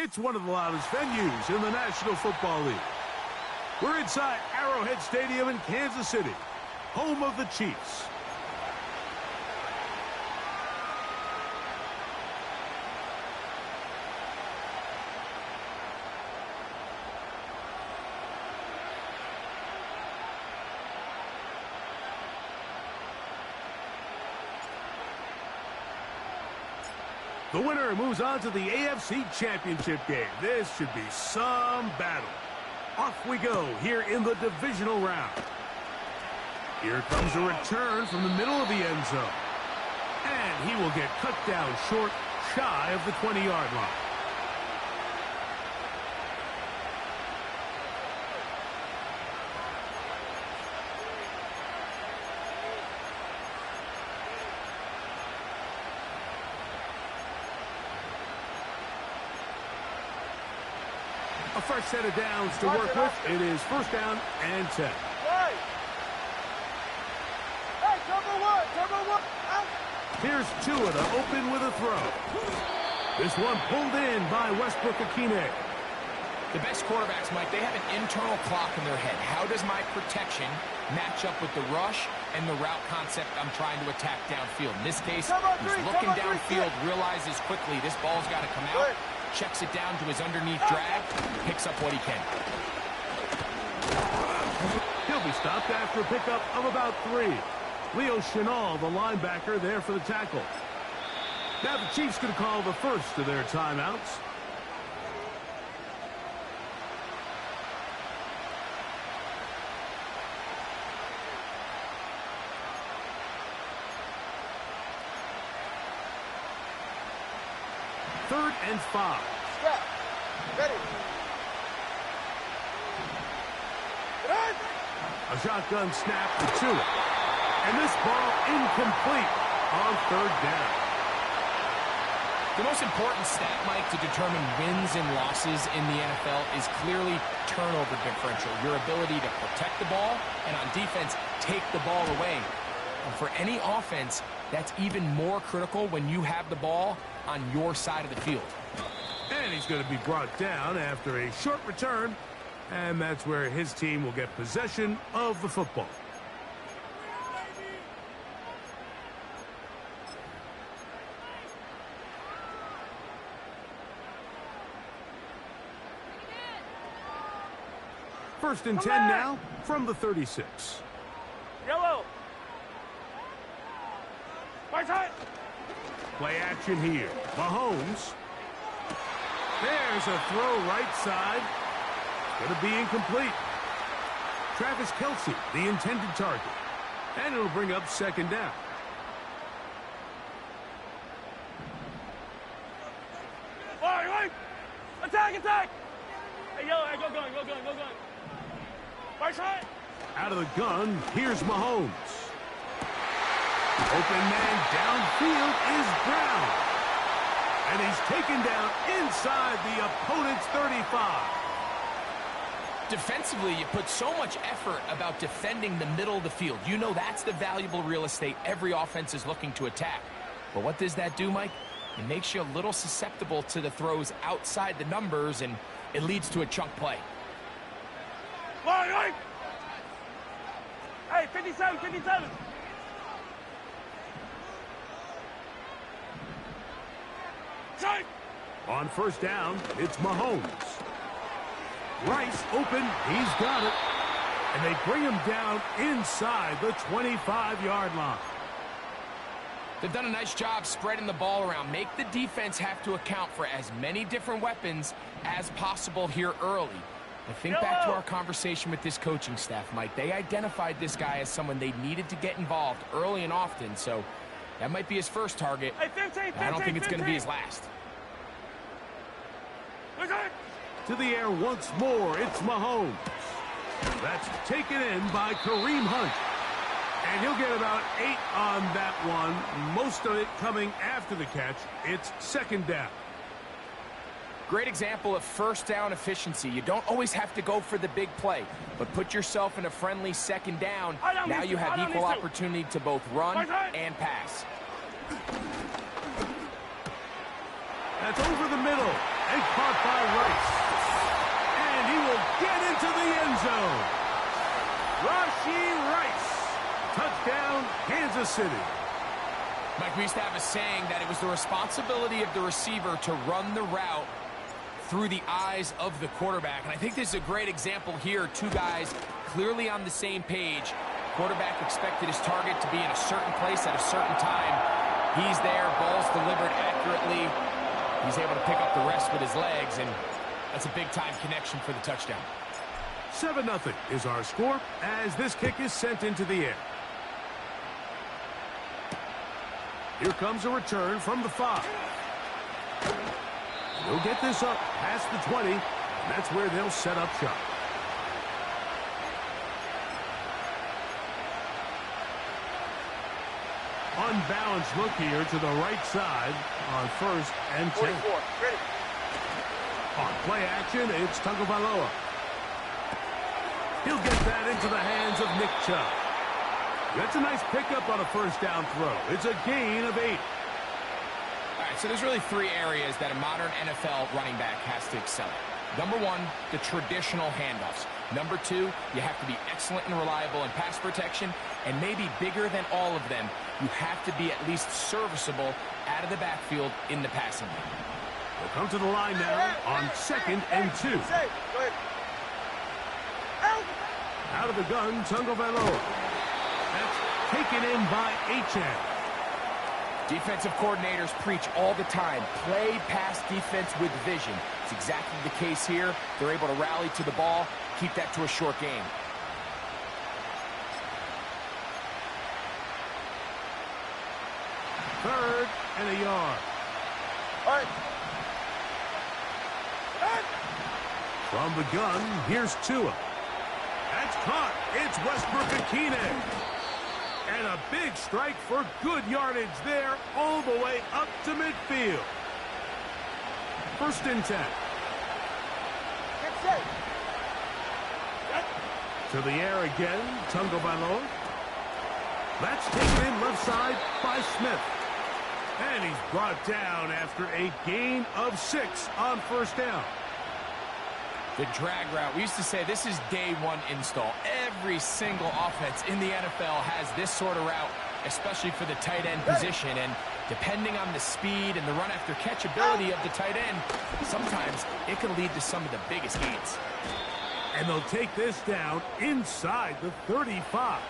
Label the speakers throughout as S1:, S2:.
S1: It's one of the loudest venues in the National Football League. We're inside Arrowhead Stadium in Kansas City, home of the Chiefs. The winner moves on to the AFC Championship game. This should be some battle. Off we go here in the divisional round. Here comes a return from the middle of the end zone. And he will get cut down short, shy of the 20-yard line. A fresh set of downs to work with. It is first down and 10.
S2: Hey, number one, out.
S1: Here's Tua to open with a throw. This one pulled in by Westbrook-Akine.
S3: The best quarterbacks, Mike, they have an internal clock in their head. How does my protection match up with the rush and the route concept I'm trying to attack downfield? In this case, he's looking downfield, realizes quickly this ball's got to come out, checks it down to his underneath drag, picks up what he can.
S1: He'll be stopped after a pickup of about 3. Leo Chenal, the linebacker, there for the tackle. Now the Chiefs could call the first of their timeouts. Third and 5.
S2: Step. Ready.
S1: A shotgun snap to Tua. And this ball incomplete on third down.
S3: The most important stat, Mike, to determine wins and losses in the NFL is clearly turnover differential. Your ability to protect the ball and on defense, take the ball away. And for any offense, that's even more critical when you have the ball on your side of the field.
S1: And he's going to be brought down after a short return. And that's where his team will get possession of the football. First and 10 now from the 36.
S2: Yellow. Right side.
S1: Play action here. Mahomes. There's a throw right side. Going to be incomplete. Travis Kelce, the intended target. And it'll bring up second down.
S2: All right. Attack. Hey, yellow, hey, go going. Right side.
S1: Out of the gun, here's Mahomes. Open man downfield is Brown. And he's taken down inside the opponent's 35.
S3: Defensively, you put so much effort about defending the middle of the field. You know that's the valuable real estate every offense is looking to attack. But what does that do, Mike? It makes you a little susceptible to the throws outside the numbers, and it leads to a chunk play.
S2: Right. Hey, 57. Side.
S1: On first down, it's Mahomes. Rice open, he's got it. And they bring him down inside the 25-yard line.
S3: They've done a nice job spreading the ball around. Make the defense have to account for as many different weapons as possible here early. But think back to our conversation with this coaching staff, Mike. They identified this guy as someone they needed to get involved early and often, so that might be his first target.
S2: Hey, 15,
S3: I don't think it's going to be his last.
S1: To the air once more, it's Mahomes. That's taken in by Kareem Hunt. And he'll get about 8 on that one, most of it coming after the catch. It's second down.
S3: Great example of first down efficiency. You don't always have to go for the big play, but put yourself in a friendly second down. Now you have equal opportunity to both run and pass.
S1: That's over the middle, And caught by Rice. And he will get into the end zone. Rashee Rice. Touchdown, Kansas City.
S3: Mike, we used to have a saying that it was the responsibility of the receiver to run the route through the eyes of the quarterback. And I think this is a great example here. Two guys clearly on the same page. Quarterback expected his target to be in a certain place at a certain time. He's there, ball's delivered accurately. He's able to pick up the rest with his legs, and that's a big-time connection for the touchdown.
S1: 7-0 is our score as this kick is sent into the air. Here comes a return from the 5. They'll get this up past the 20, and that's where they'll set up shop. Unbalanced look here to the right side on 1st and 10.
S2: 44, ready.
S1: On play action, it's Tagovailoa. He'll get that into the hands of Nick Chubb. That's a nice pickup on a first down throw. It's a gain of 8.
S3: All right, so there's really 3 areas that a modern NFL running back has to excel at. Number 1, the traditional handoffs. Number 2, you have to be excellent and reliable in pass protection. And maybe bigger than all of them, you have to be at least serviceable out of the backfield in the passing game.
S1: We'll come to the line now on 2nd and 2.
S2: Go ahead.
S1: Out of the gun, Tagovailoa. That's taken in by Achane.
S3: Defensive coordinators preach all the time, play pass defense with vision. It's exactly the case here. They're able to rally to the ball, keep that to a short game.
S1: Third and a yard.
S2: All right.
S1: From the gun, here's Tua. That's caught. It's Westbrook-Ikhine. And a big strike for good yardage there all the way up to midfield. 1st and 10.
S2: Get set.
S1: To the air again, Tagovailoa. That's taken in left side by Smith. And he's brought down after a gain of 6 on 1st down.
S3: The drag route. We used to say this is day 1 install. Every single offense in the NFL has this sort of route, especially for the tight end position. And depending on the speed and the run after catch ability of the tight end, sometimes it can lead to some of the biggest gains.
S1: And they'll take this down inside the 35.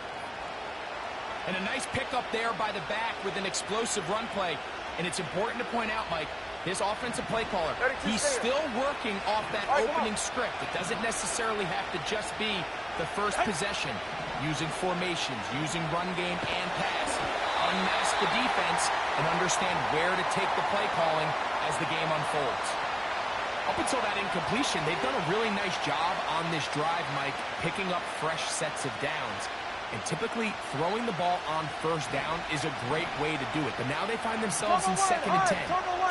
S3: And a nice pickup there by the back with an explosive run play. And it's important to point out, Mike, this offensive play caller, he's still working off that opening script. It doesn't necessarily have to just be the first possession. Using formations, using run game and pass. Unmask the defense and understand where to take the play calling as the game unfolds. Up until that incompletion, they've done a really nice job on this drive, Mike, picking up fresh sets of downs. And typically, throwing the ball on 1st down is a great way to do it. But now they find themselves in 2nd and 10.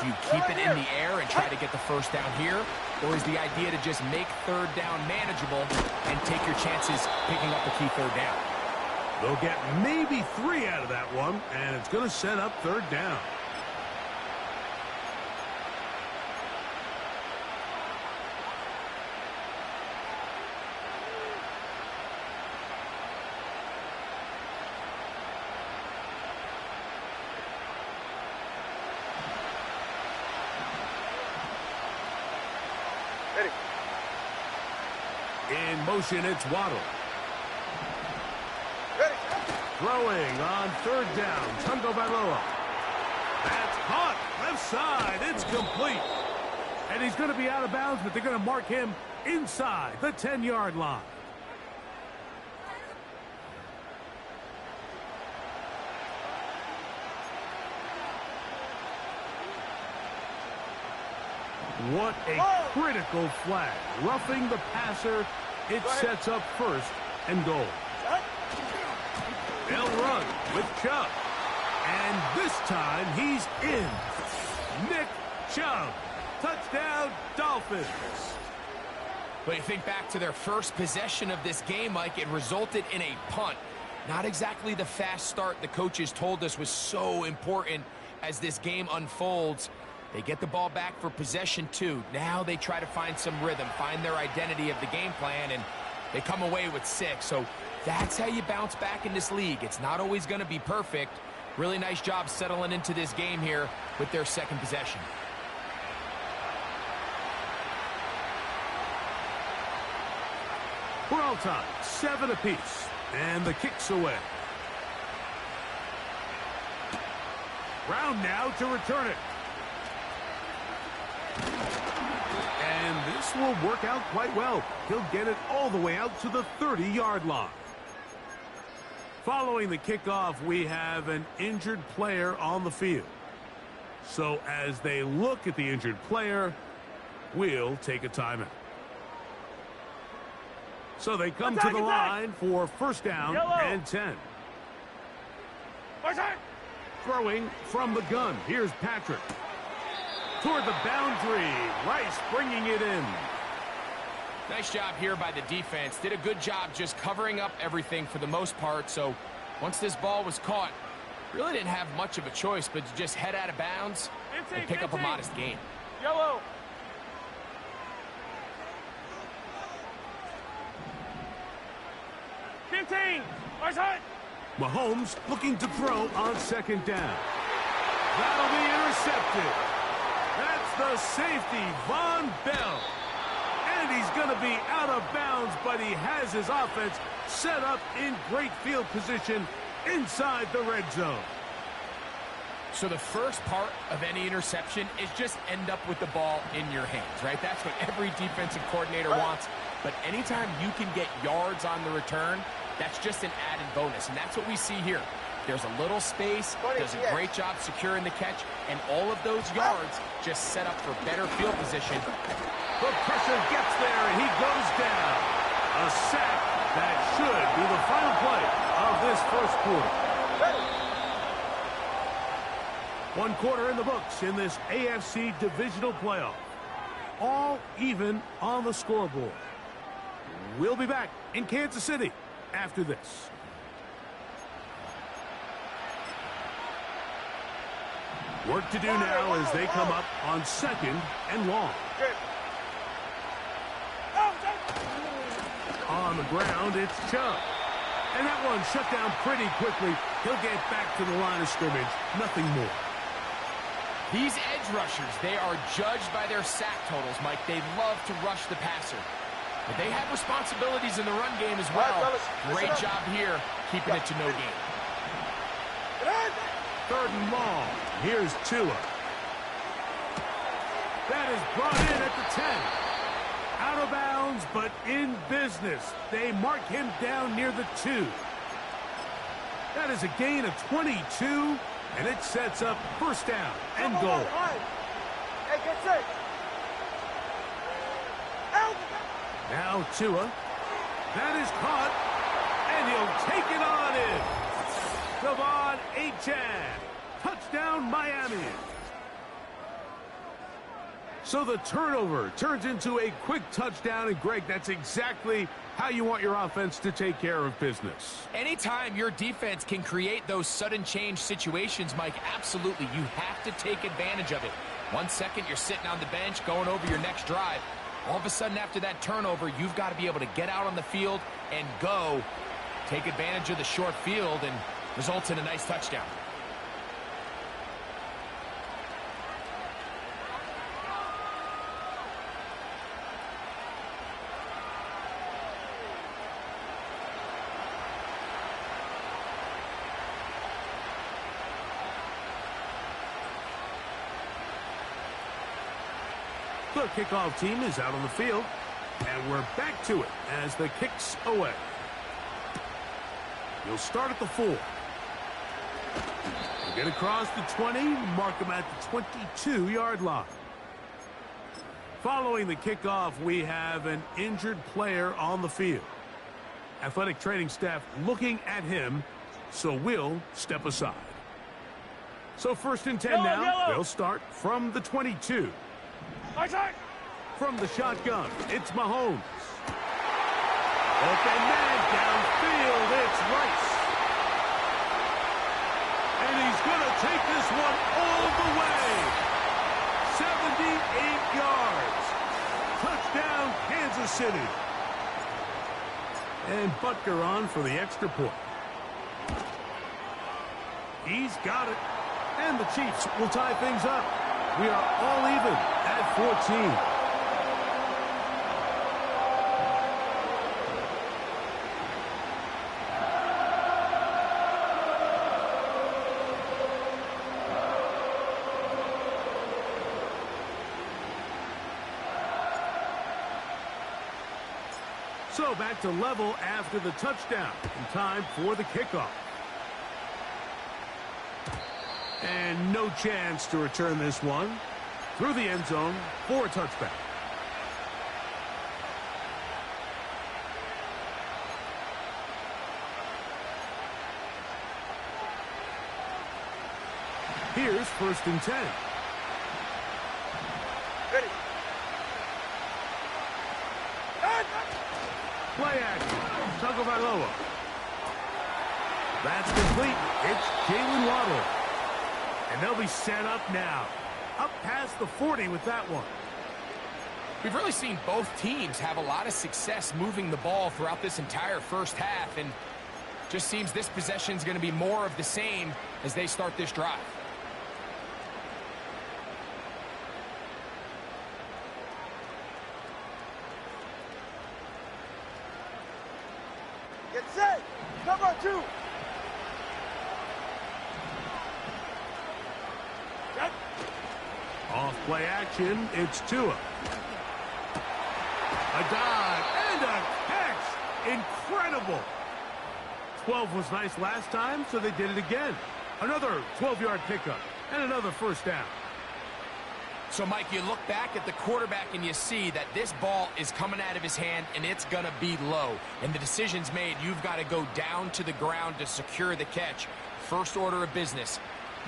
S3: Do you keep it in the air and try to get the 1st down here? Or is the idea to just make 3rd down manageable and take your chances picking up the key 3rd down?
S1: They'll get maybe 3 out of that one, and it's going to set up 3rd down.
S2: Ready.
S1: In motion, it's Waddle.
S2: Ready.
S1: Throwing on 3rd down, Tagovailoa. That's caught. Left side. It's complete. And he's going to be out of bounds, but they're going to mark him inside the 10-yard line. What a critical flag. Roughing the passer. It sets up 1st and goal. They'll run with Chubb. And this time he's in. Nick Chubb. Touchdown, Dolphins.
S3: But you think back to their first possession of this game, Mike, it resulted in a punt. Not exactly the fast start the coaches told us was so important as this game unfolds. They get the ball back for possession 2. Now they try to find some rhythm, find their identity of the game plan, and they come away with 6. So that's how you bounce back in this league. It's not always going to be perfect. Really nice job settling into this game here with their second possession.
S1: We're all tied, 7 apiece, and the kick's away. Brown now to return it. And this will work out quite well. He'll get it all the way out to the 30-yard line. Following the kickoff, we have an injured player on the field. So as they look at the injured player, we'll take a timeout. So they come to the line for first down and 10. Throwing from the gun. Here's Patrick. Toward the boundary. Rice bringing it in.
S3: Nice job here by the defense. Did a good job just covering up everything for the most part. So once this ball was caught, really didn't have much of a choice but to just head out of bounds and pick up a modest gain.
S2: Yellow.
S1: Mahomes looking to throw on second down. That'll be intercepted. That's the safety, Von Bell. And he's going to be out of bounds, but he has his offense set up in great field position inside the red zone.
S3: So the first part of any interception is just end up with the ball in your hands, right? That's what every defensive coordinator wants. But anytime you can get yards on the return, that's just an added bonus, and that's what we see here. There's a little space, does a great job securing the catch, and all of those yards just set up for better field position.
S1: The pressure gets there, and he goes down. A sack that should be the final play of this first quarter. 1 quarter in the books in this AFC divisional playoff. All even on the scoreboard. We'll be back in Kansas City after this. Work to do now as they come up on second and long. On the ground, it's Chubb. And that one shut down pretty quickly. He'll get back to the line of scrimmage. Nothing more.
S3: These edge rushers, they are judged by their sack totals, Mike. They love to rush the passer. But they have responsibilities in the run game as well. Great job here, keeping it to no gain.
S1: Third and long. Here's Tua. That is brought in at the 10. Out of bounds, but in business. They mark him down near the 2. That is a gain of 22, and it sets up first down and goal.
S2: Hey, get set.
S1: Now Tua. That is caught, and he'll take it on in. Devon Achane. Touchdown, Miami. So the turnover turns into a quick touchdown, and Greg, that's exactly how you want your offense to take care of business.
S3: Anytime your defense can create those sudden change situations, Mike, absolutely, you have to take advantage of it. 1 second, you're sitting on the bench, going over your next drive. All of a sudden, after that turnover, you've got to be able to get out on the field and go. Take advantage of the short field, and results in a nice touchdown.
S1: The kickoff team is out on the field, and we're back to it as the kick's away. He'll start at the 4. He'll get across the 20, mark him at the 22-yard line. Following the kickoff, we have an injured player on the field. Athletic training staff looking at him, so we'll step aside. So first and 10 now. They'll start from the 22. From the shotgun, it's Mahomes. Open man downfield, it's Rice. And he's going to take this one all the way. marker on for the extra point. He's got it. And the Chiefs will tie things up. We are all even at 14. So back to level after the touchdown. And time for the kickoff. And no chance to return this one. Through the end zone for a touchback. Here's 1st and 10.
S2: Ready.
S1: Play action. Tagovailoa. That's complete. It's Jalen Waddle. And they'll be set up now. Up past the 40 with that one.
S3: We've really seen both teams have a lot of success moving the ball throughout this entire first half. And just seems this possession is going to be more of the same as they start this drive.
S2: Get set. Cover 2. Set.
S1: Off play action, it's Tua. A dive and a catch. Incredible. 12 was nice last time, so they did it again. Another 12-yard pickup and another first down.
S3: So, Mike, you look back at the quarterback and you see that this ball is coming out of his hand and it's going to be low. And the decision's made. You've got to go down to the ground to secure the catch. First order of business.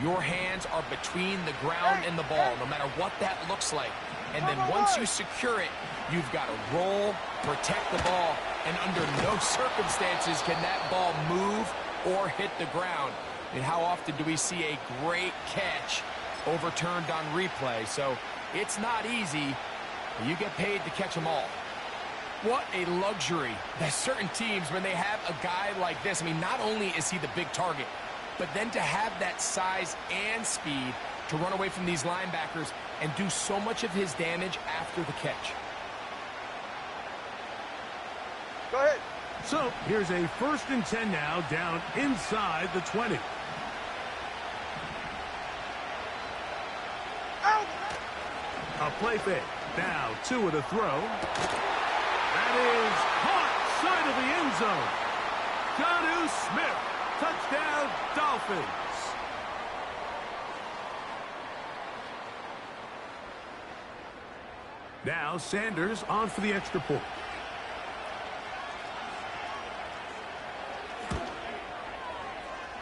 S3: Your hands are between the ground and the ball, no matter what that looks like. And then once you secure it, you've got to roll, protect the ball, and under no circumstances can that ball move or hit the ground. I mean, how often do we see a great catch overturned on replay? So it's not easy, but you get paid to catch them all. What a luxury that certain teams, when they have a guy like this, I mean, not only is he the big target, but then to have that size and speed to run away from these linebackers and do so much of his damage after the catch.
S2: Go ahead.
S1: So here's a 1st and 10 now, down inside the 20.
S2: Out.
S1: A play fake. Now Tua to throw. That is caught side of the end zone. Jonnu Smith. Touchdown, Dolphins. Now Sanders on for the extra point.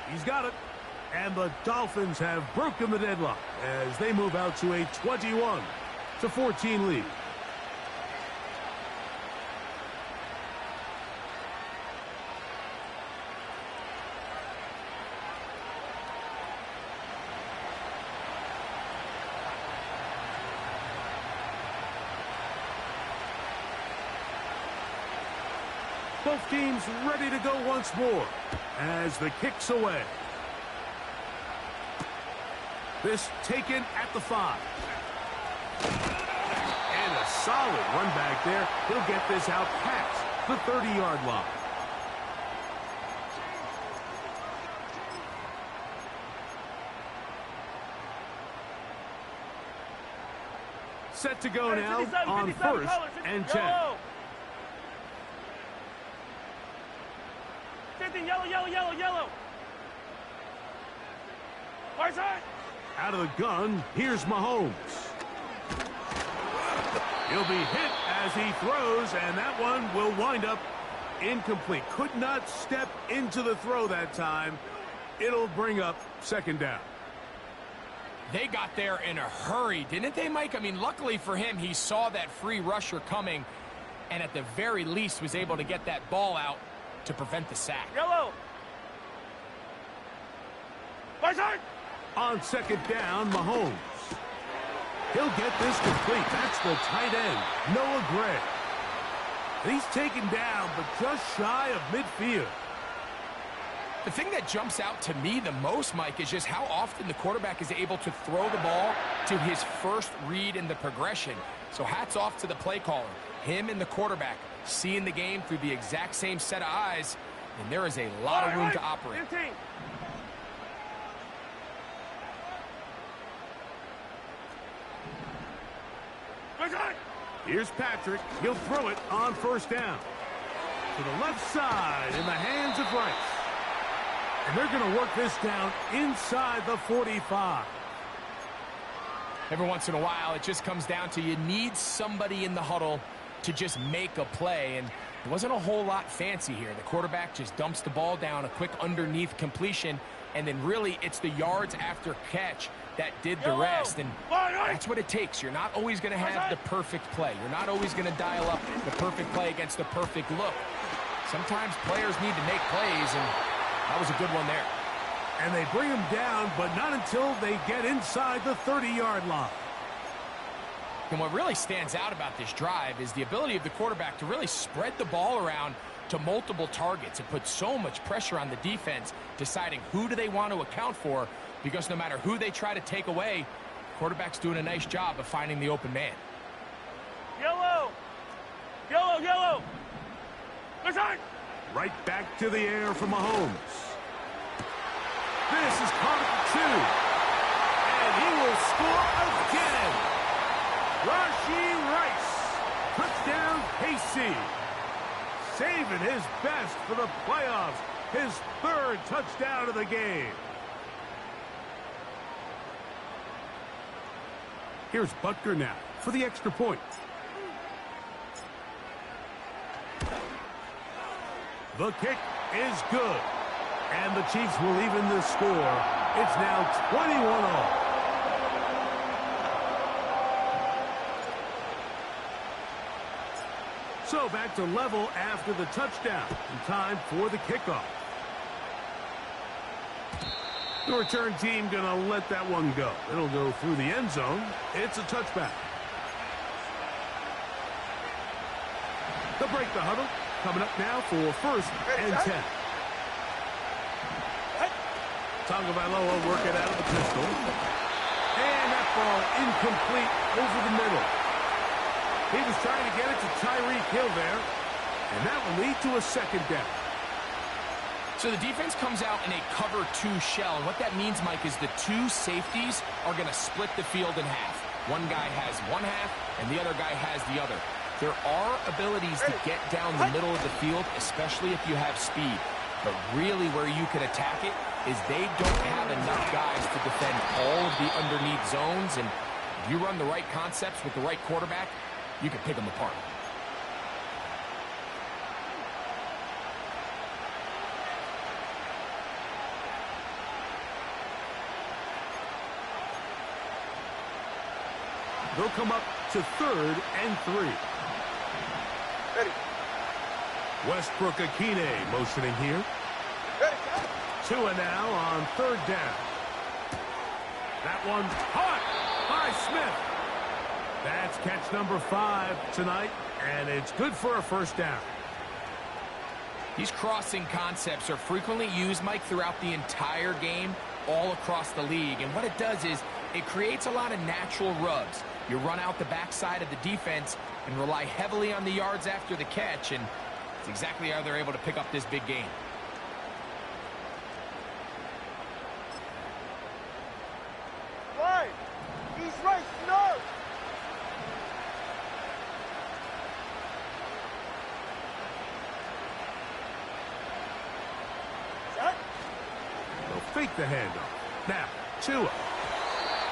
S1: He's got it. And the Dolphins have broken the deadlock as they move out to a 21-14 lead. Both teams ready to go once more as the kick's away. This taken at the 5. And a solid run back there. He'll get this out past the 30-yard line. Set to go now on 1st and 10.
S2: Yellow. 50, yellow, yellow, yellow, yellow. Far side.
S1: Out of the gun, here's Mahomes. He'll be hit as he throws, and that one will wind up incomplete. Could not step into the throw that time. It'll bring up 2nd down.
S3: They got there in a hurry, didn't they, Mike? I mean, luckily for him, he saw that free rusher coming, and at the very least was able to get that ball out to prevent the sack.
S2: Yellow. Far side.
S1: On 2nd down, Mahomes. He'll get this complete. That's the tight end, Noah Gray. And he's taken down, but just shy of midfield.
S3: The thing that jumps out to me the most, Mike, is just how often the quarterback is able to throw the ball to his first read in the progression. So hats off to the play caller. Him and the quarterback seeing the game through the exact same set of eyes, and there is a lot of room to operate.
S1: Here's Patrick. He'll throw it on first down. To the left side in the hands of Rice. And they're going to work this down inside the 45.
S3: Every once in a while, it just comes down to you need somebody in the huddle to just make a play. And it wasn't a whole lot fancy here. The quarterback just dumps the ball down, a quick underneath completion, and then really it's the yards after catch that did the rest. And that's what it takes. You're not always going to have the perfect play. You're not always going to dial up the perfect play against the perfect look. Sometimes players need to make plays, and that was a good one there.
S1: And they bring him down, but not until they get inside the 30-yard line.
S3: And what really stands out about this drive is the ability of the quarterback to really spread the ball around to multiple targets and put so much pressure on the defense, deciding who do they want to account for, because no matter who they try to take away, the quarterback's doing a nice job of finding the open man.
S2: Yellow! Yellow, yellow!
S1: Right back to the air for Mahomes. This is caught at 2. And he will score again. Rashee Rice. Touchdown, KC. Saving his best for the playoffs. His 3rd touchdown of the game. Here's Butker now for the extra point. The kick is good. And the Chiefs will even the score. It's now 21-all. So back to level after the touchdown. And time for the kickoff. The return team going to let that one go. It'll go through the end zone. It's a touchback. They'll break the huddle. Coming up now for 1st and 10. Tagovailoa working out of the pistol. And that ball incomplete over the middle. He was trying to get it to Tyreek Hill there. And that will lead to a 2nd down.
S3: So the defense comes out in a cover 2 shell. And what that means, Mike, is the 2 safeties are going to split the field in half. One guy has one half, and the other guy has the other. There are abilities to get down the middle of the field, especially if you have speed. But really where you can attack it is they don't have enough guys to defend all of the underneath zones. And if you run the right concepts with the right quarterback, you can pick them apart.
S1: They'll come up to 3rd and 3.
S2: Ready.
S1: Westbrook-Akine motioning here.
S2: Ready.
S1: Tua now on 3rd down. That one's caught by Smith. That's catch number 5 tonight, and it's good for a 1st down.
S3: These crossing concepts are frequently used, Mike, throughout the entire game, all across the league. And what it does is it creates a lot of natural rubs. You run out the backside of the defense and rely heavily on the yards after the catch, and it's exactly how they're able to pick up this big game.
S2: Right. He's right. No. Set.
S1: They'll fake the handoff. Now, Tua.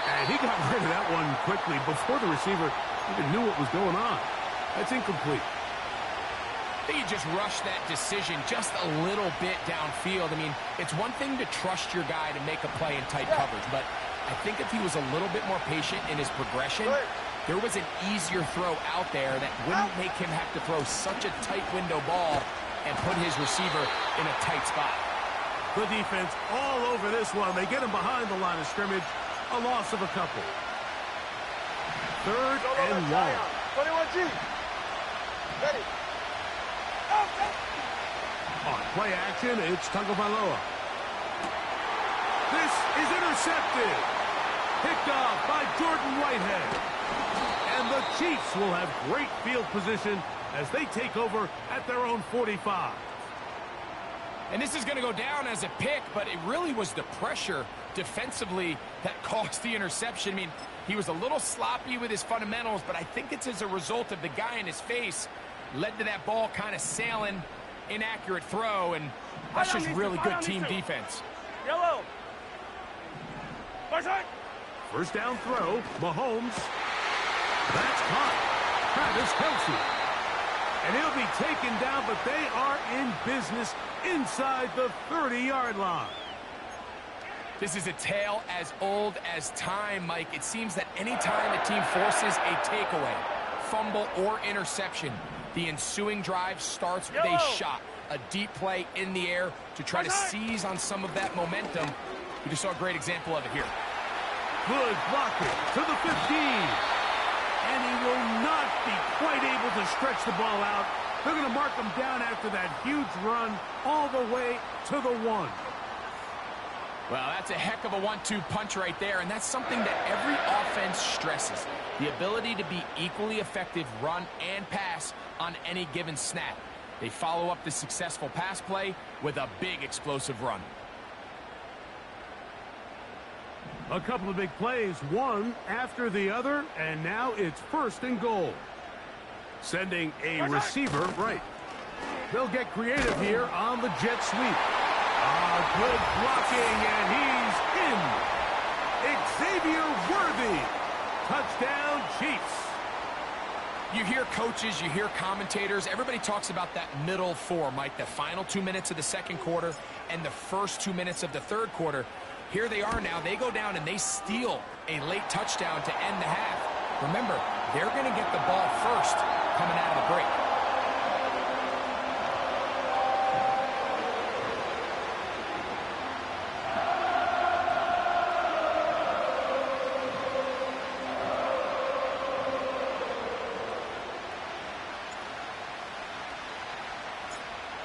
S1: And he got rid of that one quickly before the receiver even knew what was going on. That's incomplete.
S3: I think he just rushed that decision just a little bit downfield. I mean, it's one thing to trust your guy to make a play in tight coverage, but I think if he was a little bit more patient in his progression, there was an easier throw out there that wouldn't make him have to throw such a tight window ball and put his receiver in a tight spot.
S1: The defense all over this one. They get him behind the line of scrimmage. A loss of a couple. 3rd and 1.
S2: 21G. Ready.
S1: On play action, it's Tagovailoa. This is intercepted. Picked off by Jordan Whitehead. And the Chiefs will have great field position as they take over at their own 45.
S3: And this is going to go down as a pick, but it really was the pressure defensively that caused the interception. I mean, he was a little sloppy with his fundamentals, but I think it's as a result of the guy in his face led to that ball kind of sailing, inaccurate throw, and that's just really good team defense.
S2: Yellow.
S1: First down throw, Mahomes. That's caught. Travis Kelce. And he'll be taken down, but they are in business inside the 30-yard line.
S3: This is a tale as old as time, Mike. It seems that any time a team forces a takeaway, fumble, or interception, the ensuing drive starts with a shot, a deep play in the air to try to seize on some of that momentum. We just saw a great example of it here.
S1: Good blocking to the 15. And he will not be quite able to stretch the ball out. They're going to mark him down after that huge run all the way to the 1.
S3: Well, that's a heck of a 1-2 punch right there, and that's something that every offense stresses. The ability to be equally effective run and pass on any given snap. They follow up the successful pass play with a big explosive run.
S1: A couple of big plays, one after the other, and now it's 1st and goal. Sending a receiver right. They'll get creative here on the jet sweep. Good blocking, and he's in. Xavier Worthy. Touchdown, Chiefs.
S3: You hear coaches, you hear commentators, everybody talks about that middle four, Mike, the final 2 minutes of the second quarter and the first 2 minutes of the third quarter. Here they are now. They go down and they steal a late touchdown to end the half. Remember, they're going to get the ball first coming out of the break.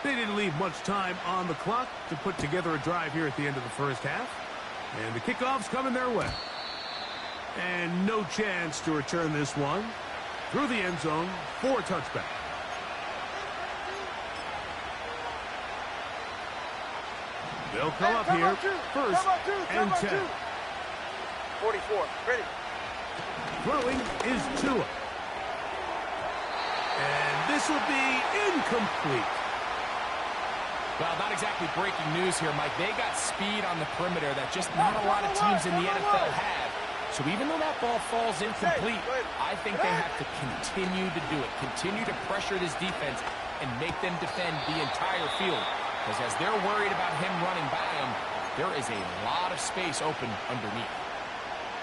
S1: They didn't leave much time on the clock to put together a drive here at the end of the first half. And the kickoff's coming their way. And no chance to return this one. Through the end zone for a touchback. They'll come up here. First and 10.
S2: 44. Ready.
S1: Throwing is Tua. And this will be incomplete.
S3: Well, not exactly breaking news here, Mike. They got speed on the perimeter that just not a lot of teams in the NFL have. So even though that ball falls incomplete, I think they have to continue to do it. Continue to pressure this defense and make them defend the entire field. Because as they're worried about him running by them, there is a lot of space open underneath.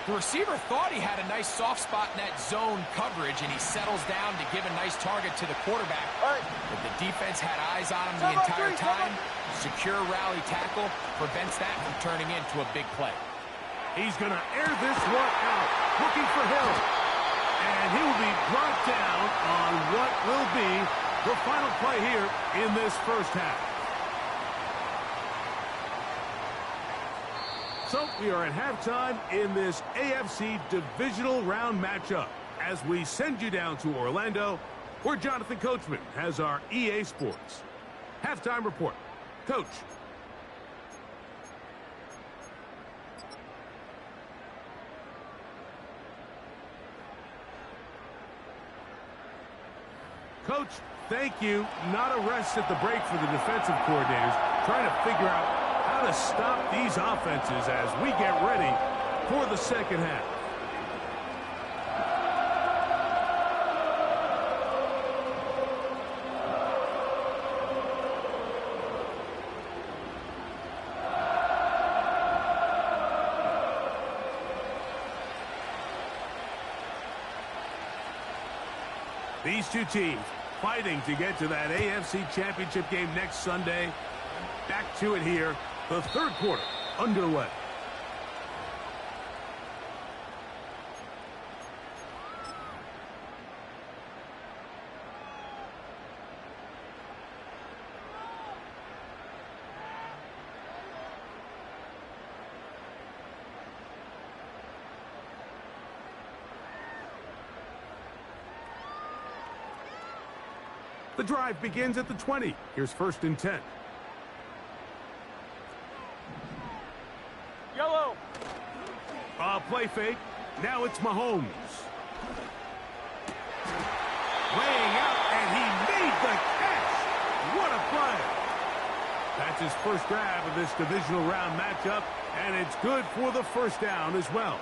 S3: The receiver thought he had a nice soft spot in that zone coverage, and he settles down to give a nice target to the quarterback. But the defense had eyes on him the entire time. Secure rally tackle prevents that from turning into a big play.
S1: He's going to air this one out, looking for Hill. And he will be brought down on what will be the final play here in this first half. So we are at halftime in this AFC divisional round matchup as we send you down to Orlando, where Jonathan Coachman has our EA Sports halftime report. Coach. Coach, thank you. Not a rest at the break for the defensive coordinators, trying to figure out how to stop these offenses as we get ready for the second half. These two teams fighting to get to that AFC Championship game next Sunday. Back to it here. The third quarter underway. The drive begins at the 20. Here's 1st and 10.
S2: Yellow.
S1: Play fake. Now it's Mahomes. Laying out, and he made the catch. What a play. That's his first grab of this divisional round matchup, and it's good for the 1st down as well.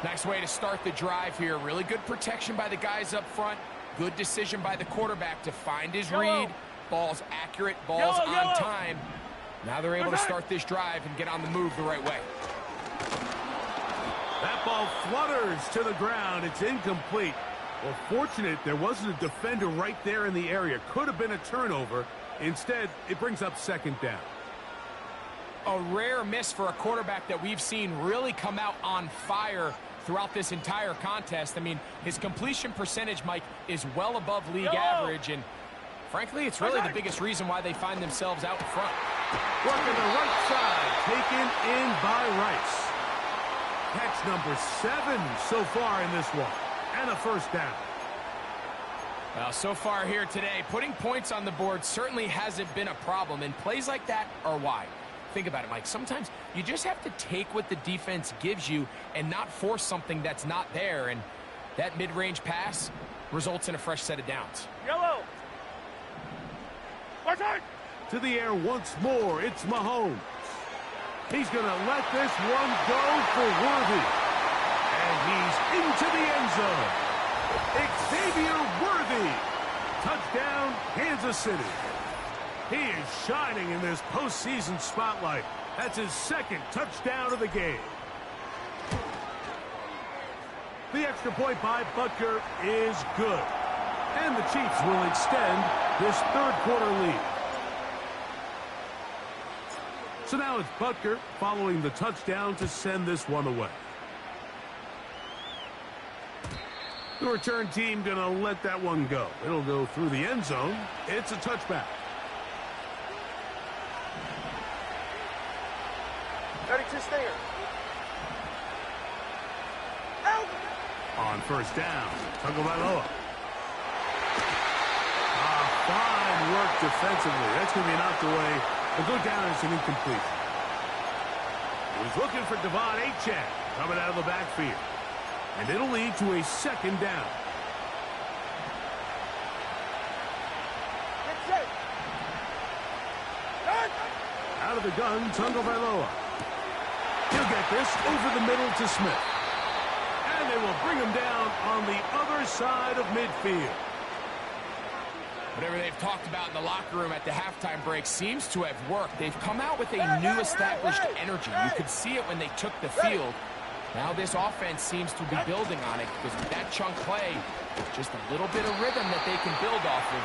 S3: Nice way to start the drive here. Really good protection by the guys up front. Good decision by the quarterback to find his read. Ball's accurate, ball's on time. Now they're able to start this drive and get on the move the right way.
S1: That ball flutters to the ground. It's incomplete. Well, fortunate there wasn't a defender right there in the area. Could have been a turnover. Instead, it brings up 2nd down.
S3: A rare miss for a quarterback that we've seen really come out on fire throughout this entire contest. I mean, his completion percentage, Mike, is well above league average, and frankly, it's really the biggest reason why they find themselves out in front.
S1: Working the right side, taken in by Rice. Catch number 7 so far in this one, and a 1st down.
S3: Well, so far here today, putting points on the board certainly hasn't been a problem, and plays like that are why. Think about it, Mike. Sometimes you just have to take what the defense gives you and not force something that's not there, and that mid-range pass results in a fresh set of downs.
S2: Yellow.
S1: To the air once more, it's Mahomes. He's going to let this one go for Worthy. And he's into the end zone. Xavier Worthy. Touchdown, Kansas City. He is shining in this postseason spotlight. That's his 2nd touchdown of the game. The extra point by Butker is good. And the Chiefs will extend this 3rd quarter lead. So now it's Butker following the touchdown to send this one away. The return team going to let that one go. It'll go through the end zone. It's a touchback.
S2: 32 stinger. Out.
S1: On 1st down, Tagovailoa. Fine work defensively. That's going to be knocked away. It'll go down as an incompletion. He was looking for Devon Achane coming out of the backfield. And it'll lead to a 2nd down. Out of the gun, Tagovailoa. He'll get this over the middle to Smith. And they will bring him down on the other side of midfield.
S3: Whatever they've talked about in the locker room at the halftime break seems to have worked. They've come out with a new established energy. You could see it when they took the field. Now this offense seems to be building on it because with that chunk play, just a little bit of rhythm that they can build off of.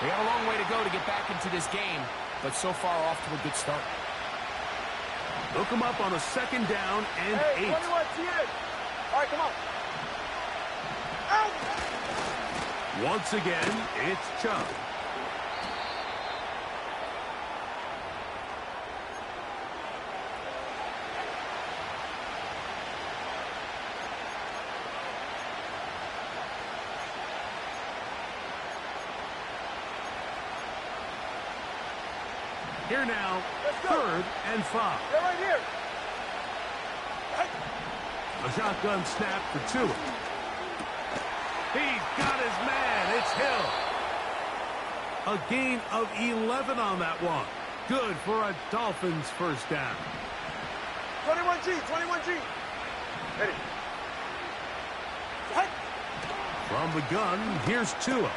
S3: They got a long way to go to get back into this game, but so far off to a good start.
S1: Look him up on a 2nd down and 8.
S2: 21, all right, come on. Out.
S1: Once again, it's Chubb. Here now, 3rd and 5.
S2: They're right here.
S1: A shotgun snap for Tua. He's got his man. It's Hill. A gain of 11 on that one. Good for a Dolphins 1st down.
S2: 21G, 21G. Ready.
S1: From the gun, here's Tua.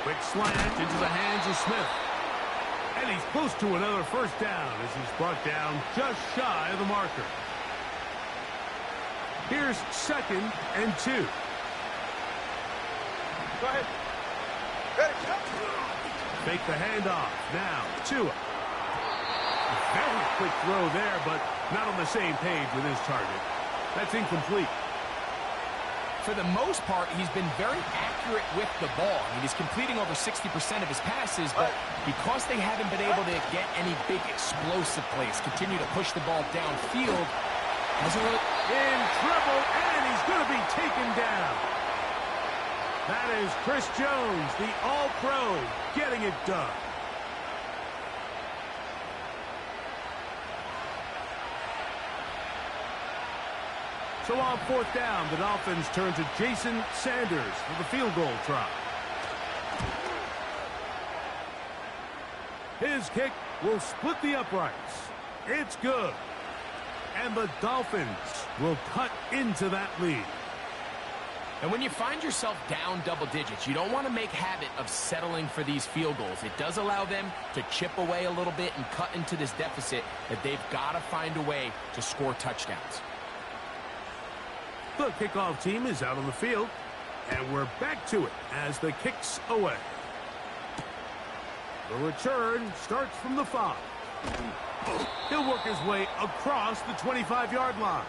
S1: Quick slant into the hands of Smith. And he's close to another 1st down as he's brought down just shy of the marker. Here's 2nd and 2.
S2: Go ahead. Ready.
S1: Fake the handoff. Now, Tua. Very quick throw there, but not on the same page with his target. That's incomplete.
S3: For the most part, he's been very accurate with the ball. I mean, he's completing over 60% of his passes, but because they haven't been able to get any big explosive plays, continue to push the ball downfield, hasn't really...
S1: In trouble, and he's going to be taken down. That is Chris Jones, the All-Pro, getting it done. So on fourth down, the Dolphins turn to Jason Sanders for the field goal try. His kick will split the uprights. It's good. And the Dolphins will cut into that lead.
S3: And when you find yourself down double digits, you don't want to make habit of settling for these field goals. It does allow them to chip away a little bit and cut into this deficit that they've got to find a way to score touchdowns.
S1: The kickoff team is out on the field, and we're back to it as the kick's away. The return starts from the 5. He'll work his way across the 25-yard line.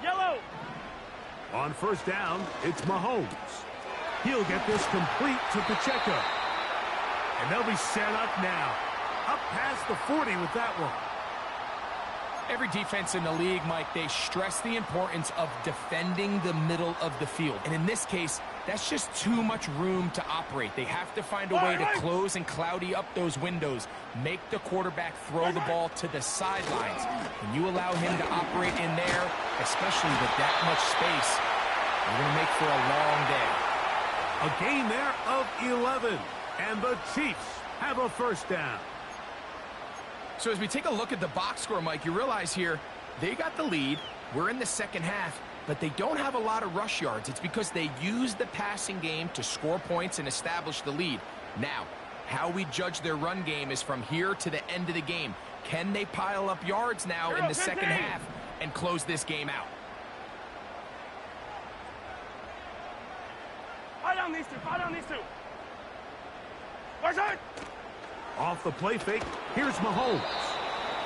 S2: Yellow.
S1: On first down, it's Mahomes. He'll get this complete to Pacheco. And they'll be set up now. Up past the 40 with that one.
S3: Every defense in the league, Mike, they stress the importance of defending the middle of the field. And in this case, that's just too much room to operate. They have to find a way to close and cloudy up those windows, make the quarterback throw the ball to the sidelines. When you allow him to operate in there, especially with that much space, you're going to make for a long day.
S1: A gain there of 11. And the Chiefs have a first down.
S3: So as we take a look at the box score, Mike, you realize here they got the lead. We're in the second half, but they don't have a lot of rush yards. It's because they use the passing game to score points and establish the lead. Now, how we judge their run game is from here to the end of the game. Can they pile up yards now in the second half and close this game out?
S2: Fight on these two. Watch out!
S1: Off the play fake, here's Mahomes.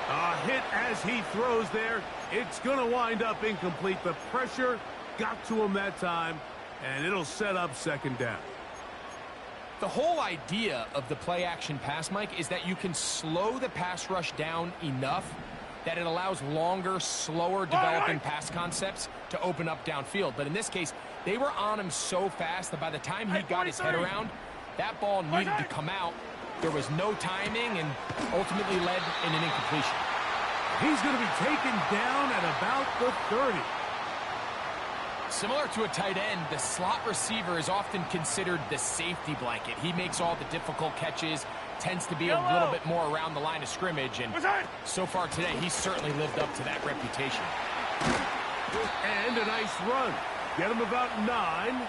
S1: A hit as he throws there. It's going to wind up incomplete. The pressure got to him that time, and it'll set up second down.
S3: The whole idea of the play-action pass, Mike, is that you can slow the pass rush down enough that it allows longer, slower developing pass concepts to open up downfield. But in this case, they were on him so fast that by the time he got his head around, that ball needed to come out. There was no timing and ultimately led in an incompletion.
S1: He's going to be taken down at about the 30.
S3: Similar to a tight end, the slot receiver is often considered the safety blanket. He makes all the difficult catches, tends to be a little bit more around the line of scrimmage, and so far today, he's certainly lived up to that reputation.
S1: And a nice run. Get him about 9.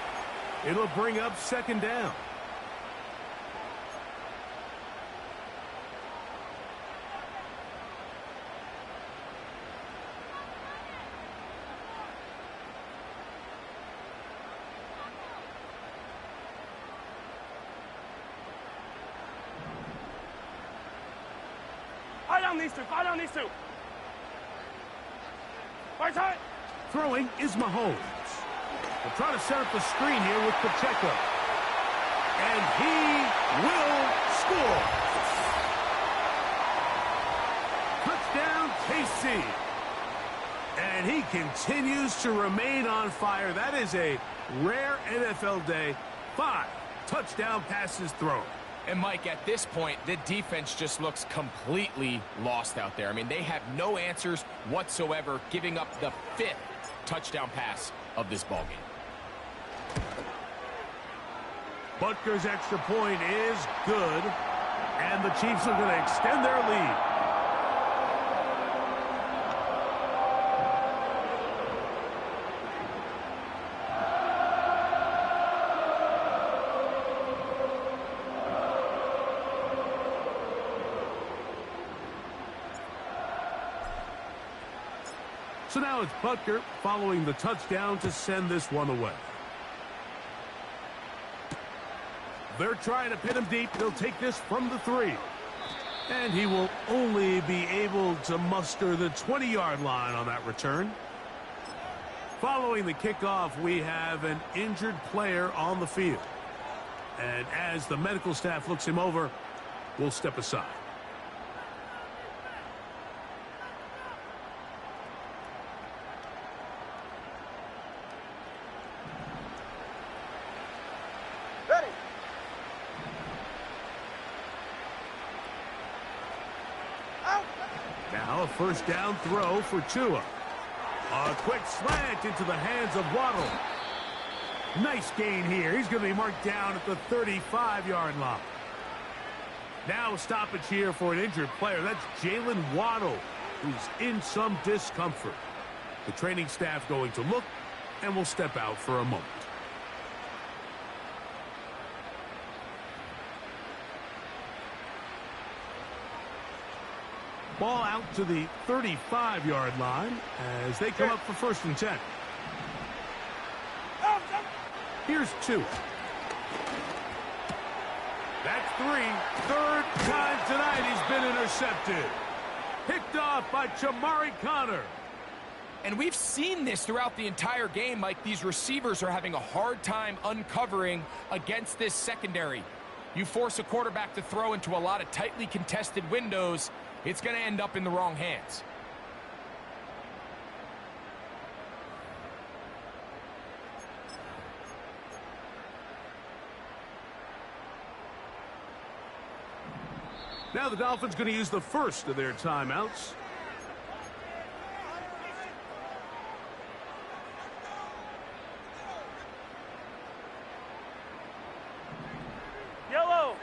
S1: It'll bring up second down.
S2: Fight on these two. Fight tight.
S1: Throwing is Mahomes. We'll try to set up the screen here with Pacheco. And he will score. Touchdown, KC. And he continues to remain on fire. That is a rare NFL day. 5 touchdown passes thrown.
S3: And, Mike, at this point, the defense just looks completely lost out there. I mean, they have no answers whatsoever, giving up the 5th touchdown pass of this ballgame.
S1: Butker's extra point is good, and the Chiefs are going to extend their lead. So now it's Butker following the touchdown to send this one away. They're trying to pin him deep. They'll take this from the 3. And he will only be able to muster the 20-yard line on that return. Following the kickoff, we have an injured player on the field. And as the medical staff looks him over, we'll step aside.
S2: Ready. Out.
S1: Now a first down throw for Tua. A quick slant into the hands of Waddle. Nice gain here. He's going to be marked down at the 35-yard line. Now a stoppage here for an injured player. That's Jalen Waddle, who's in some discomfort. The training staff going to look and will step out for a moment. Ball out to the 35-yard line as they come up for 1st and 10. Here's 2. That's 3. Third time tonight he's been intercepted. Picked off by Jamari Connor.
S3: And we've seen this throughout the entire game, Mike. These receivers are having a hard time uncovering against this secondary. You force a quarterback to throw into a lot of tightly contested windows, it's going to end up in the wrong hands.
S1: Now the Dolphins going to use the first of their timeouts.
S2: Yellow.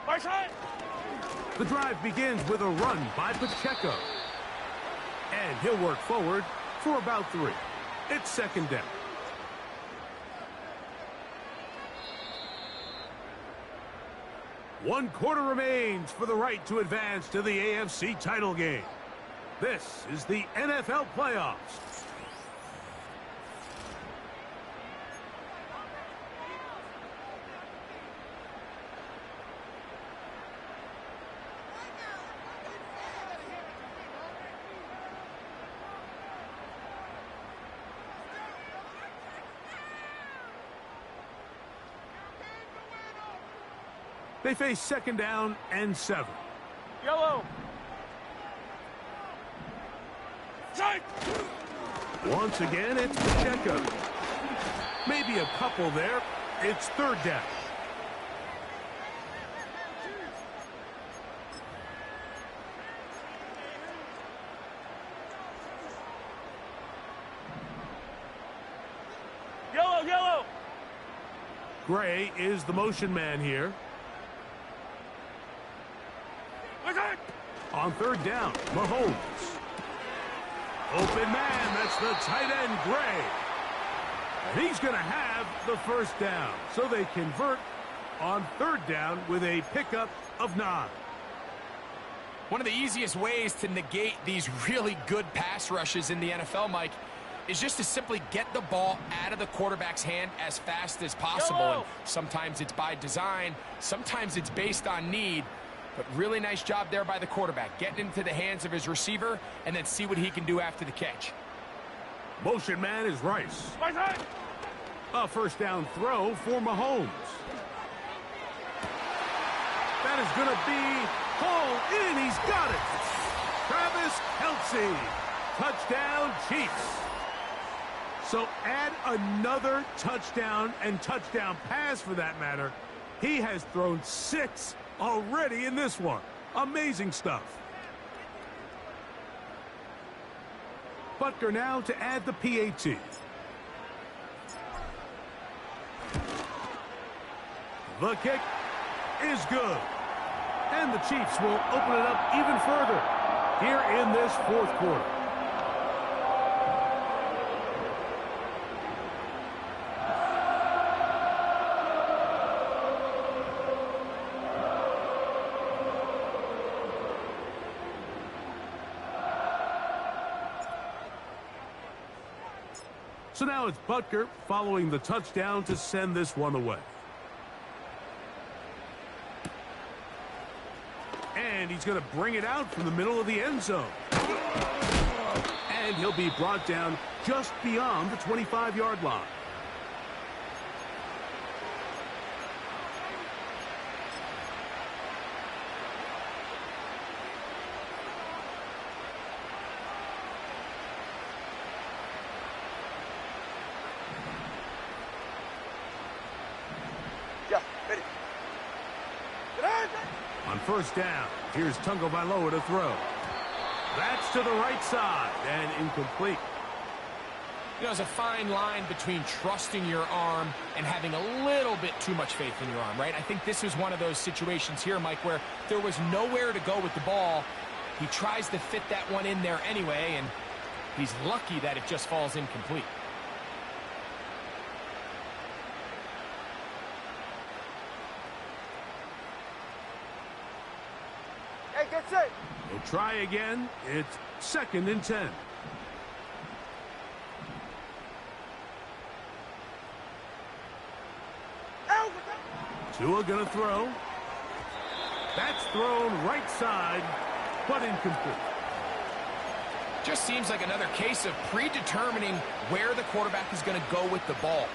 S2: Right side.
S1: The drive begins with a run by Pacheco. And he'll work forward for about 3. It's 2nd down. One quarter remains for the right to advance to the AFC title game. This is the NFL playoffs. They face 2nd down and 7.
S2: Yellow. Strike.
S1: Once again, it's Pacheco. Maybe a couple there. It's 3rd down.
S2: Yellow, yellow.
S1: Gray is the motion man here. On 3rd down, Mahomes. Open man, that's the tight end, Gray. And he's going to have the 1st down. So they convert on 3rd down with a pickup of 9.
S3: One of the easiest ways to negate these really good pass rushes in the NFL, Mike, is just to simply get the ball out of the quarterback's hand as fast as possible. And sometimes it's by design, sometimes it's based on need. But really nice job there by the quarterback, getting into the hands of his receiver and then see what he can do after the catch.
S1: Motion man is Rice. A 1st down throw for Mahomes. That is going to be hauled in. He's got it. Travis Kelce. Touchdown, Chiefs. So add another touchdown and touchdown pass for that matter. He has thrown 6 already in this one. Amazing stuff. Butker now to add the PAT. The kick is good. And the Chiefs will open it up even further here in this 4th quarter. So now it's Butker following the touchdown to send this one away. And he's going to bring it out from the middle of the end zone. And he'll be brought down just beyond the 25-yard line. On first down, here's Tagovailoa to throw. That's to the right side and incomplete.
S3: You know, there's a fine line between trusting your arm and having a little bit too much faith in your arm, right? I think this is one of those situations here, Mike, where there was nowhere to go with the ball. He tries to fit that one in there anyway, and he's lucky that it just falls incomplete.
S2: Get set.
S1: He'll try again. It's 2nd and 10. Tua gonna throw. That's thrown right side, but incomplete.
S3: Just seems like another case of predetermining where the quarterback is going to go with the ball.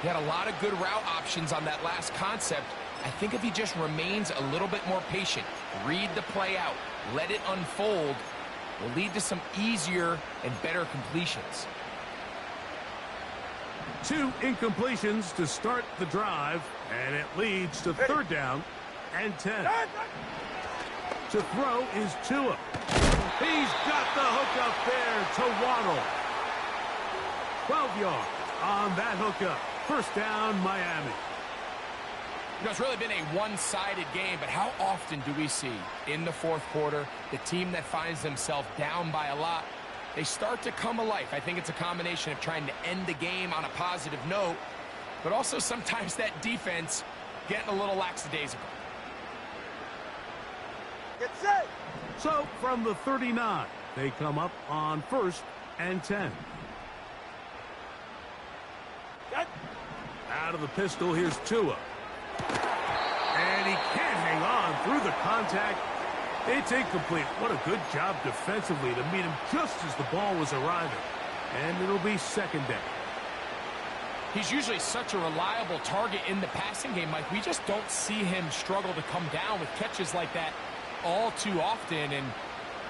S3: He had a lot of good route options on that last concept. I think if he just remains a little bit more patient, read the play out, let it unfold, will lead to some easier and better completions.
S1: 2 incompletions to start the drive, and it leads to 3rd down and 10. To throw is Tua. He's got the hook up there to Waddle. 12 yards on that hookup. 1st down, Miami.
S3: You know, it's really been a one-sided game, but how often do we see in the 4th quarter the team that finds themselves down by a lot, they start to come alive? I think it's a combination of trying to end the game on a positive note, but also sometimes that defense getting a little lackadaisical.
S2: Get set.
S1: So from the 39, they come up on 1st and 10. Out of the pistol, here's Tua. And he can't hang on through the contact. It's incomplete. What a good job defensively to meet him just as the ball was arriving. And it'll be 2nd down.
S3: He's usually such a reliable target in the passing game, Mike. We just don't see him struggle to come down with catches like that all too often. And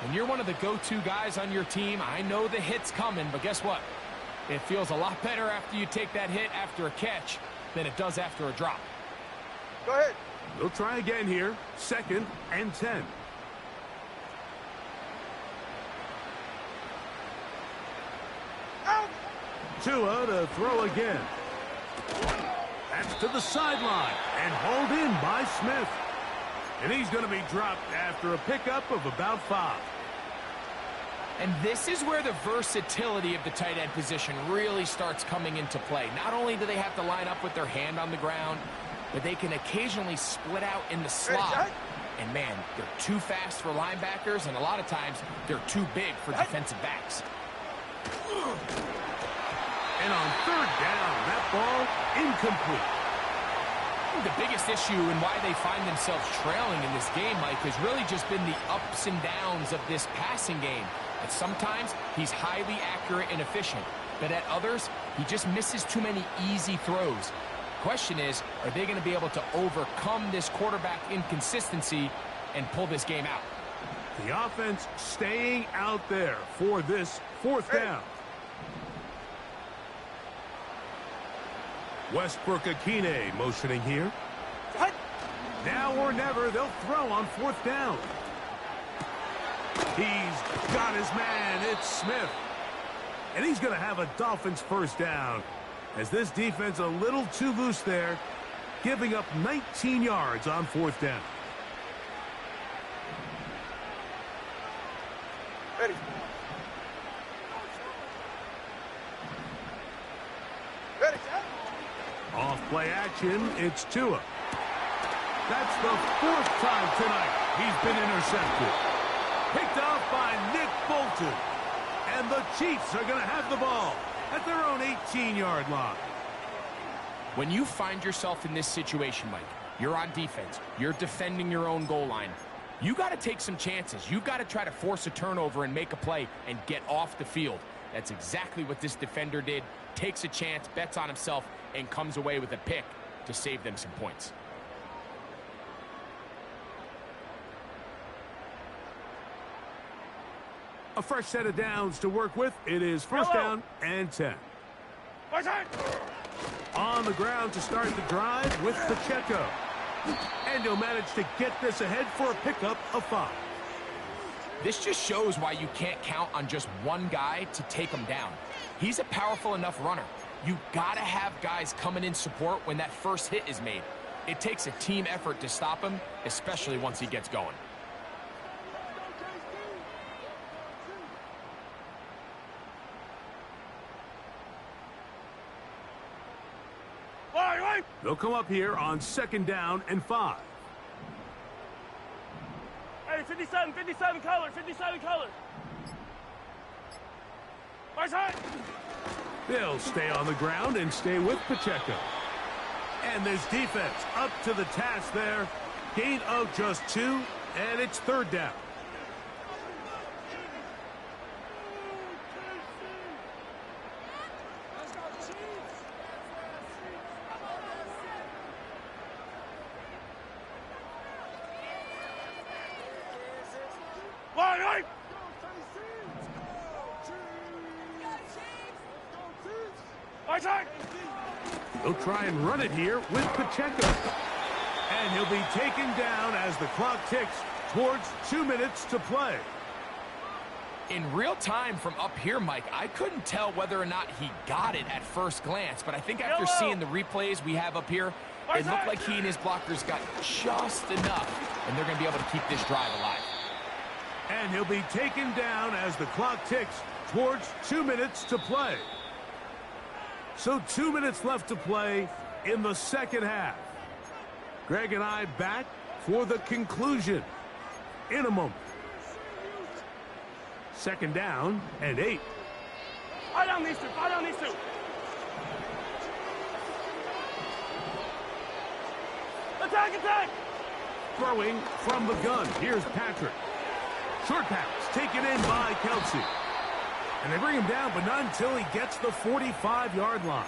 S3: when you're one of the go-to guys on your team, I know the hit's coming, but guess what? It feels a lot better after you take that hit after a catch than it does after a drop.
S2: Go ahead.
S1: They'll try again here. 2nd and 10.
S2: Out.
S1: Tua to throw again. That's to the sideline and hauled in by Smith. And he's going to be dropped after a pickup of about 5.
S3: And this is where the versatility of the tight end position really starts coming into play. Not only do they have to line up with their hand on the ground, but they can occasionally split out in the slot. And man, they're too fast for linebackers, and a lot of times they're too big for defensive backs.
S1: And on 3rd down, that ball incomplete.
S3: The biggest issue and why they find themselves trailing in this game, Mike, has really just been the ups and downs of this passing game. At sometimes, he's highly accurate and efficient, but at others, he just misses too many easy throws. Question is, are they going to be able to overcome this quarterback inconsistency and pull this game out?
S1: The offense staying out there for this 4th down. Westbrook-Akine motioning here. Now or never, they'll throw on 4th down. He's got his man. It's Smith. And he's going to have a Dolphins 1st down. As this defense a little too loose there, giving up 19 yards on 4th down.
S2: Ready. Ready, set.
S1: Off play action, it's Tua. That's the 4th time tonight he's been intercepted. Picked off by Nick Bolton. And the Chiefs are going to have the ball at their own 18-yard line.
S3: When you find yourself in this situation, Mike, you're on defense, you're defending your own goal line, you got to take some chances. You've got to try to force a turnover and make a play and get off the field. That's exactly what this defender did. Takes a chance, bets on himself, and comes away with a pick to save them some points.
S1: A fresh set of downs to work with. It is first down and 10. On the ground to start the drive with Pacheco. And he'll manage to get this ahead for a pickup of 5.
S3: This just shows why you can't count on just one guy to take him down. He's a powerful enough runner. You gotta have guys coming in support when that first hit is made. It takes a team effort to stop him, especially once he gets going.
S1: They'll come up here on second down and 5.
S2: Hey, 57 color, 57 color.
S1: They'll stay on the ground and stay with Pacheco. And this defense up to the task there. Gain of just 2, and it's third down. They'll try and run it here with Pacheco. And he'll be taken down as the clock ticks towards 2 minutes to play.
S3: In real time from up here, Mike, I couldn't tell whether or not he got it at first glance, but I think after seeing the replays we have up here, it looked like he and his blockers got just enough, and they're going to be able to keep this drive alive.
S1: And he'll be taken down as the clock ticks towards 2 minutes to play. So 2 minutes left to play in the second half. Greg and I back for the conclusion in a moment. Second down and 8.
S2: Fight on these two, fight on these two. Attack, attack!
S1: Throwing from the gun. Here's Patrick. Short pass taken in by Kelsey. And they bring him down, but not until he gets the 45-yard line.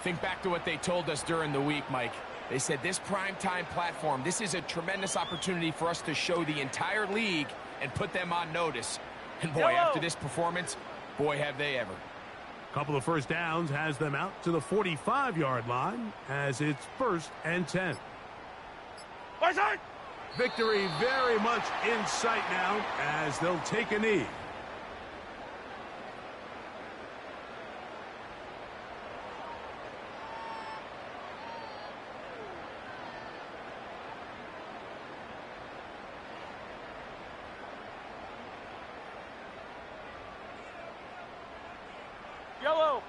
S3: Think back to what they told us during the week, Mike. They said this primetime platform, this is a tremendous opportunity for us to show the entire league and put them on notice. And boy, after this performance, boy, have they ever.
S1: Couple of first downs has them out to the 45-yard line as it's first and 10. Victory very much in sight now as they'll take a knee.
S2: Yellow.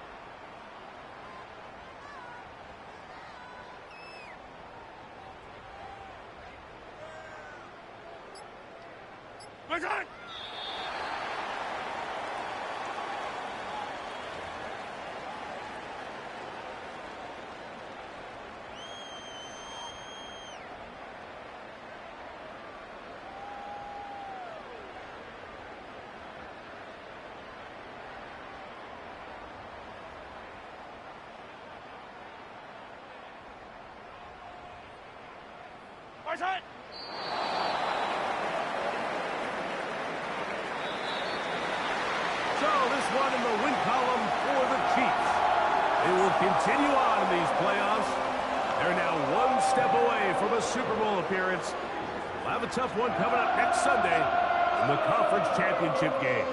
S1: So this one in the win column for the Chiefs. They will continue on in these playoffs. They're now one step away from a Super Bowl appearance. We'll have a tough one coming up next Sunday in the conference championship game.